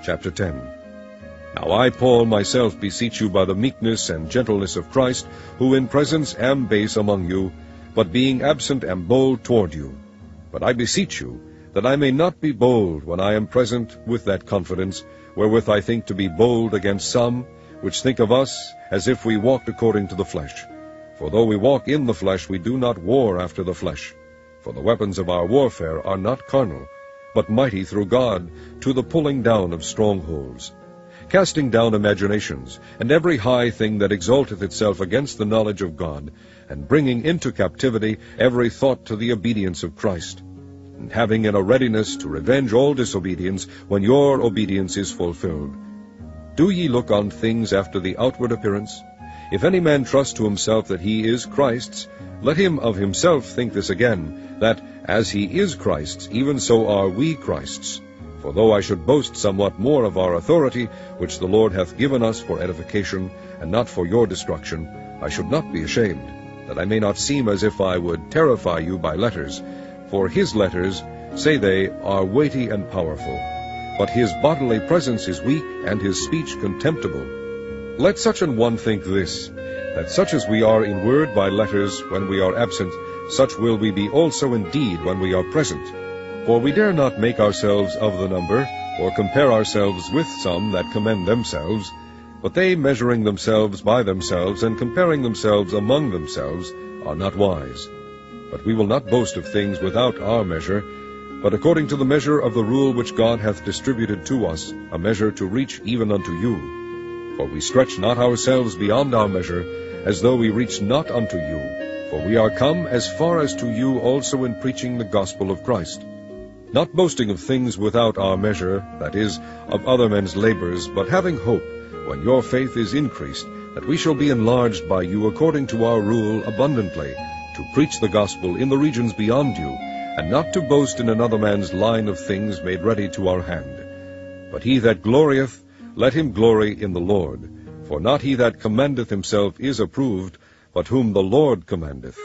Chapter 10. Now I, Paul, myself beseech you by the meekness and gentleness of Christ, who in presence am base among you, but being absent am bold toward you. But I beseech you, that I may not be bold when I am present with that confidence, wherewith I think to be bold against some, which think of us as if we walked according to the flesh. For though we walk in the flesh, we do not war after the flesh. For the weapons of our warfare are not carnal, but mighty through God to the pulling down of strongholds, casting down imaginations, and every high thing that exalteth itself against the knowledge of God, and bringing into captivity every thought to the obedience of Christ, and having in a readiness to revenge all disobedience when your obedience is fulfilled. Do ye look on things after the outward appearance? If any man trust to himself that he is Christ's, let him of himself think this again, that, as he is Christ's, even so are we Christ's. For though I should boast somewhat more of our authority, which the Lord hath given us for edification, and not for your destruction, I should not be ashamed, that I may not seem as if I would terrify you by letters. For his letters, say they, are weighty and powerful, but his bodily presence is weak, and his speech contemptible. Let such an one think this, that such as we are in word by letters when we are absent, such will we be also in deed when we are present. For we dare not make ourselves of the number, or compare ourselves with some that commend themselves, but they measuring themselves by themselves, and comparing themselves among themselves, are not wise. But we will not boast of things without our measure, but according to the measure of the rule which God hath distributed to us, a measure to reach even unto you. For we stretch not ourselves beyond our measure, as though we reached not unto you. For we are come as far as to you also in preaching the gospel of Christ. Not boasting of things without our measure, that is, of other men's labors, but having hope, when your faith is increased, that we shall be enlarged by you according to our rule abundantly, to preach the gospel in the regions beyond you, and not to boast in another man's line of things made ready to our hand. But he that glorieth, let him glory in the Lord. For not he that commendeth himself is approved, but whom the Lord commendeth.